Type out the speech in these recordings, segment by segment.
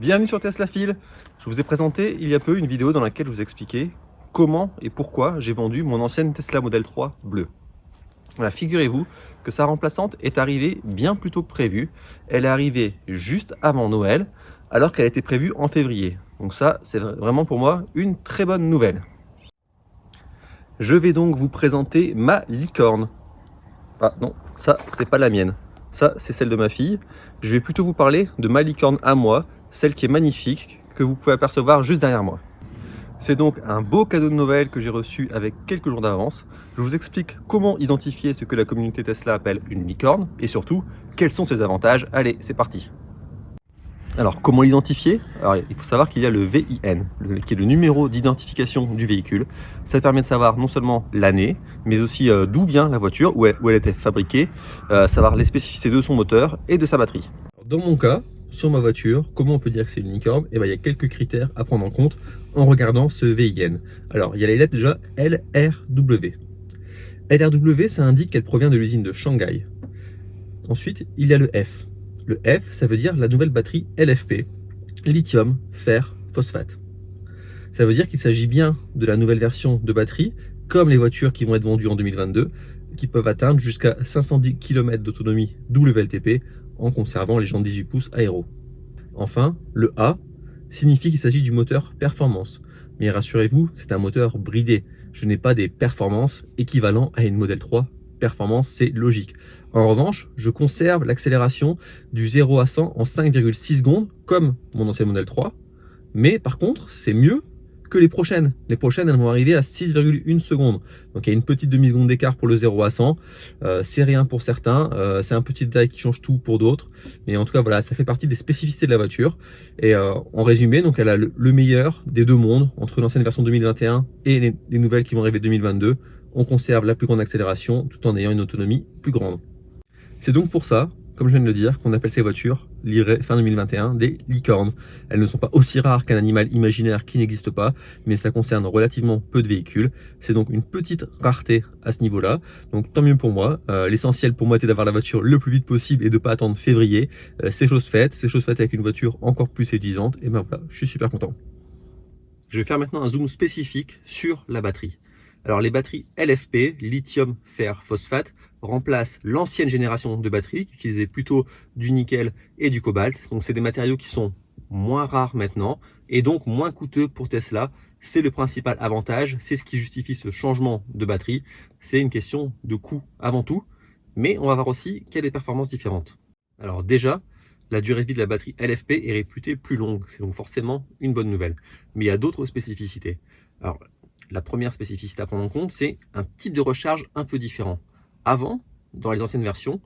Bienvenue sur Tesla Fil. Je vous ai présenté il y a peu une vidéo dans laquelle je vous expliquais comment et pourquoi j'ai vendu mon ancienne Tesla Model 3 bleue. Voilà, figurez-vous que sa remplaçante est arrivée bien plus tôt que prévu. Elle est arrivée juste avant Noël, alors qu'elle était prévue en février. Donc ça, c'est vraiment pour moi une très bonne nouvelle. Je vais donc vous présenter ma licorne. Ah non, ça c'est pas la mienne. Ça c'est celle de ma fille. Je vais plutôt vous parler de ma licorne à moi, celle qui est magnifique, que vous pouvez apercevoir juste derrière moi. C'est donc un beau cadeau de Noël que j'ai reçu avec quelques jours d'avance. Je vous explique comment identifier ce que la communauté Tesla appelle une licorne et surtout quels sont ses avantages. Allez, c'est parti. Alors, comment l'identifier? Alors, il faut savoir qu'il y a le VIN, qui est le numéro d'identification du véhicule. Ça permet de savoir non seulement l'année, mais aussi d'où vient la voiture, où elle était fabriquée, savoir les spécificités de son moteur et de sa batterie. Dans mon cas, sur ma voiture, comment on peut dire que c'est une licorne? Il y a quelques critères à prendre en compte en regardant ce VIN. Alors, il y a les lettres déjà LRW. LRW, ça indique qu'elle provient de l'usine de Shanghai. Ensuite, il y a le F. Le F, ça veut dire la nouvelle batterie LFP, lithium, fer, phosphate. Ça veut dire qu'il s'agit bien de la nouvelle version de batterie, comme les voitures qui vont être vendues en 2022, qui peuvent atteindre jusqu'à 510 km d'autonomie WLTP en conservant les jantes 18 pouces aéro. Enfin, le A signifie qu'il s'agit du moteur performance. Mais rassurez-vous, c'est un moteur bridé. Je n'ai pas des performances équivalentes à une Model 3 performance, c'est logique. En revanche, je conserve l'accélération du 0 à 100 en 5,6 secondes, comme mon ancien Model 3. Mais par contre, c'est mieux que les prochaines. Les prochaines, elles vont arriver à 6,1 secondes. Donc il y a une petite demi-seconde d'écart pour le 0 à 100. C'est rien pour certains. C'est un petit détail qui change tout pour d'autres. Mais en tout cas, voilà, ça fait partie des spécificités de la voiture. Et en résumé, donc elle a le meilleur des deux mondes, entre l'ancienne version 2021 et les nouvelles qui vont arriver 2022. On conserve la plus grande accélération tout en ayant une autonomie plus grande. C'est donc pour ça, comme je viens de le dire, qu'on appelle ces voitures, livrées fin 2021, des licornes. Elles ne sont pas aussi rares qu'un animal imaginaire qui n'existe pas, mais ça concerne relativement peu de véhicules. C'est donc une petite rareté à ce niveau-là. Donc tant mieux pour moi. L'essentiel pour moi était d'avoir la voiture le plus vite possible et de ne pas attendre février. C'est chose faite avec une voiture encore plus séduisante. Et ben voilà, je suis super content. Je vais faire maintenant un zoom spécifique sur la batterie. Alors les batteries LFP, lithium, fer, phosphate, remplacent l'ancienne génération de batteries qui utilisaient plutôt du nickel et du cobalt. Donc c'est des matériaux qui sont moins rares maintenant et donc moins coûteux pour Tesla. C'est le principal avantage, c'est ce qui justifie ce changement de batterie. C'est une question de coût avant tout, mais on va voir aussi qu'il y a des performances différentes. Alors déjà, la durée de vie de la batterie LFP est réputée plus longue, c'est donc forcément une bonne nouvelle. Mais il y a d'autres spécificités. Alors, la première spécificité à prendre en compte, c'est un type de recharge un peu différent. Avant, dans les anciennes versions,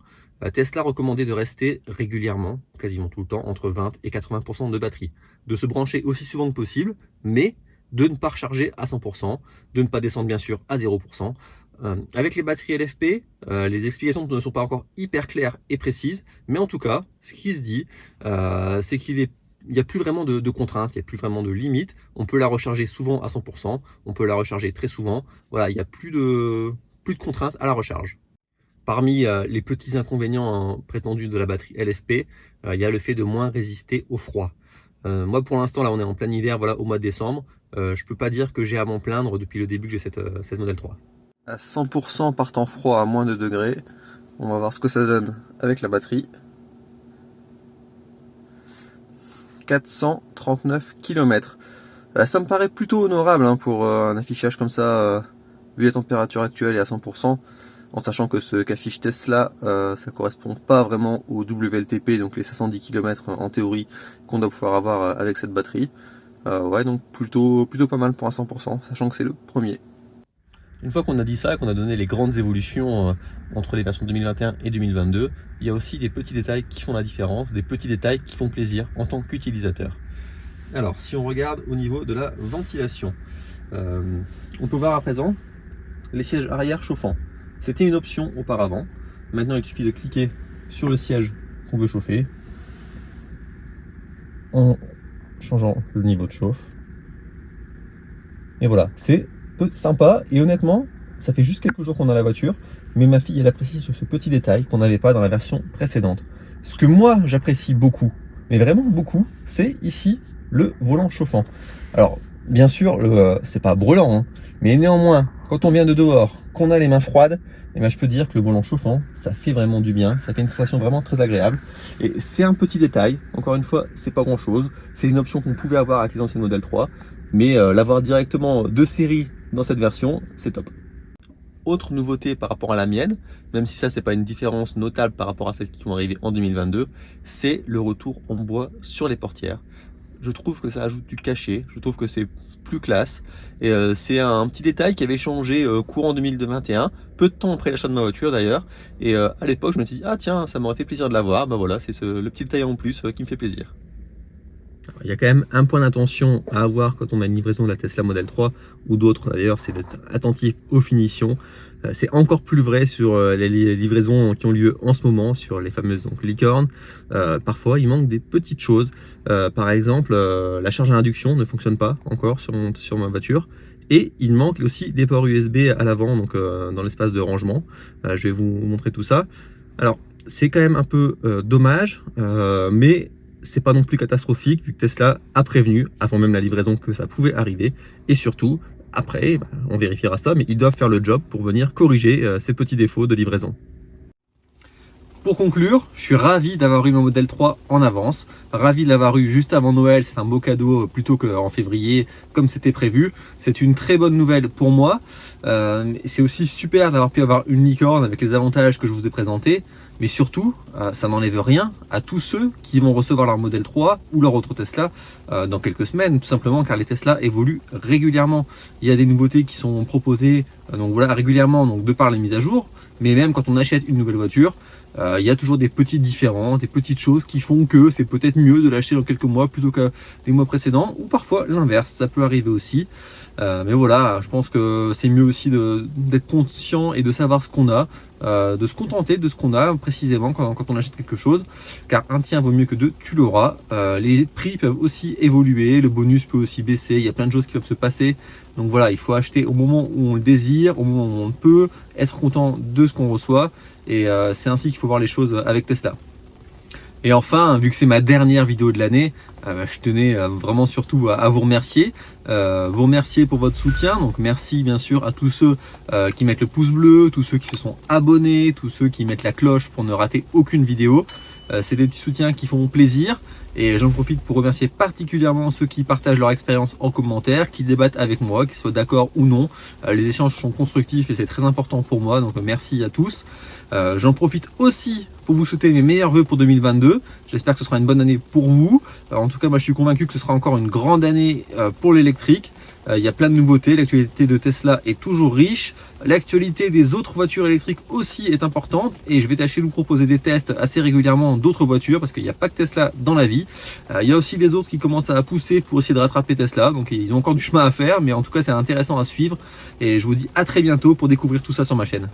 Tesla recommandait de rester régulièrement, quasiment tout le temps, entre 20 et 80% de batterie. De se brancher aussi souvent que possible, mais de ne pas recharger à 100%, de ne pas descendre bien sûr à 0%. Avec les batteries LFP, les explications ne sont pas encore hyper claires et précises, mais en tout cas, ce qui se dit, c'est qu'il n'y a plus vraiment de contraintes, il n'y a plus vraiment de limites. On peut la recharger souvent à 100%, on peut la recharger très souvent. Voilà, il n'y a plus de contraintes à la recharge. Parmi les petits inconvénients prétendus de la batterie LFP, il y a le fait de moins résister au froid. Moi pour l'instant, là on est en plein hiver, voilà, au mois de décembre. Je ne peux pas dire que j'ai à m'en plaindre depuis le début que j'ai cette Model 3. À 100% par temps froid à moins de degrés, on va voir ce que ça donne avec la batterie. 439 km. Ça me paraît plutôt honorable pour un affichage comme ça, vu la température actuelle et à 100%, en sachant que ce qu'affiche Tesla, ça correspond pas vraiment au WLTP, donc les 510 km en théorie qu'on doit pouvoir avoir avec cette batterie. Ouais, donc plutôt pas mal pour un 100%, sachant que c'est le premier. Une fois qu'on a dit ça, qu'on a donné les grandes évolutions entre les versions 2021 et 2022, il y a aussi des petits détails qui font la différence, des petits détails qui font plaisir en tant qu'utilisateur. Alors, si on regarde au niveau de la ventilation, on peut voir à présent les sièges arrière chauffants. C'était une option auparavant. Maintenant, il suffit de cliquer sur le siège qu'on veut chauffer en changeant le niveau de chauffe. Et voilà, c'est sympa et honnêtement, ça fait juste quelques jours qu'on a la voiture, mais ma fille elle apprécie sur ce petit détail qu'on n'avait pas dans la version précédente. Ce que moi j'apprécie beaucoup mais vraiment beaucoup, c'est ici le volant chauffant. Alors, bien sûr, c'est pas brûlant, hein, mais néanmoins, quand on vient de dehors, qu'on a les mains froides, eh bien, je peux dire que le volant chauffant, ça fait vraiment du bien, ça fait une sensation vraiment très agréable. Et c'est un petit détail, encore une fois, c'est pas grand chose, c'est une option qu'on pouvait avoir avec les anciennes modèles 3, mais l'avoir directement de série dans cette version, c'est top. Autre nouveauté par rapport à la mienne, même si ça c'est pas une différence notable par rapport à celles qui vont arriver en 2022, c'est le retour en bois sur les portières. Je trouve que ça ajoute du cachet, je trouve que c'est plus classe et c'est un petit détail qui avait changé courant 2021, peu de temps après l'achat de ma voiture d'ailleurs, et à l'époque je me suis dit ah tiens, ça m'aurait fait plaisir de l'avoir. Bah voilà, c'est le petit détail en plus qui me fait plaisir. Alors, il y a quand même un point d'attention à avoir quand on a une livraison de la Tesla Model 3 ou d'autres d'ailleurs, c'est d'être attentif aux finitions. C'est encore plus vrai sur les livraisons qui ont lieu en ce moment, sur les fameuses licornes. Parfois, il manque des petites choses. Par exemple, la charge à induction ne fonctionne pas encore sur ma voiture. Et il manque aussi des ports USB à l'avant, donc dans l'espace de rangement. Je vais vous montrer tout ça. Alors, c'est quand même un peu dommage, mais c'est pas non plus catastrophique vu que Tesla a prévenu avant même la livraison que ça pouvait arriver, et surtout après on vérifiera ça, mais ils doivent faire le job pour venir corriger ces petits défauts de livraison. Pour conclure, je suis ravi d'avoir eu mon Model 3 en avance, ravi de l'avoir eu juste avant Noël, c'est un beau cadeau plutôt qu'en février comme c'était prévu. C'est une très bonne nouvelle pour moi, c'est aussi super d'avoir pu avoir une licorne avec les avantages que je vous ai présentés, mais surtout ça n'enlève rien à tous ceux qui vont recevoir leur Model 3 ou leur autre Tesla dans quelques semaines, tout simplement car les Tesla évoluent régulièrement. Il y a des nouveautés qui sont proposées donc voilà, régulièrement, donc de par les mises à jour, mais même quand on achète une nouvelle voiture, il y a toujours des petites différences, des petites choses qui font que c'est peut-être mieux de l'acheter dans quelques mois plutôt que les mois précédents, ou parfois l'inverse, ça peut arriver aussi. Mais voilà, je pense que c'est mieux aussi d'être conscient et de savoir ce qu'on a, de se contenter de ce qu'on a précisément quand on achète quelque chose, car un tien vaut mieux que deux, tu l'auras. Les prix peuvent aussi évoluer, le bonus peut aussi baisser, il y a plein de choses qui peuvent se passer. Donc voilà, il faut acheter au moment où on le désire, au moment où on peut, être content de ce qu'on reçoit, et c'est ainsi qu'il faut voir les choses avec Tesla. Et enfin, vu que c'est ma dernière vidéo de l'année, je tenais vraiment surtout à vous remercier. Vous remercier pour votre soutien. Donc merci bien sûr à tous ceux qui mettent le pouce bleu, tous ceux qui se sont abonnés, tous ceux qui mettent la cloche pour ne rater aucune vidéo. C'est des petits soutiens qui font plaisir. Et j'en profite pour remercier particulièrement ceux qui partagent leur expérience en commentaire, qui débattent avec moi, qu'ils soient d'accord ou non. Les échanges sont constructifs et c'est très important pour moi, donc merci à tous. J'en profite aussi pour vous souhaiter mes meilleurs vœux pour 2022. J'espère que ce sera une bonne année pour vous. En tout cas, moi je suis convaincu que ce sera encore une grande année pour l'électrique. Il y a plein de nouveautés, l'actualité de Tesla est toujours riche, l'actualité des autres voitures électriques aussi est importante, et je vais tâcher de vous proposer des tests assez régulièrement d'autres voitures, parce qu'il n'y a pas que Tesla dans la vie. Il y a aussi les autres qui commencent à pousser pour essayer de rattraper Tesla, donc ils ont encore du chemin à faire, mais en tout cas c'est intéressant à suivre, et je vous dis à très bientôt pour découvrir tout ça sur ma chaîne.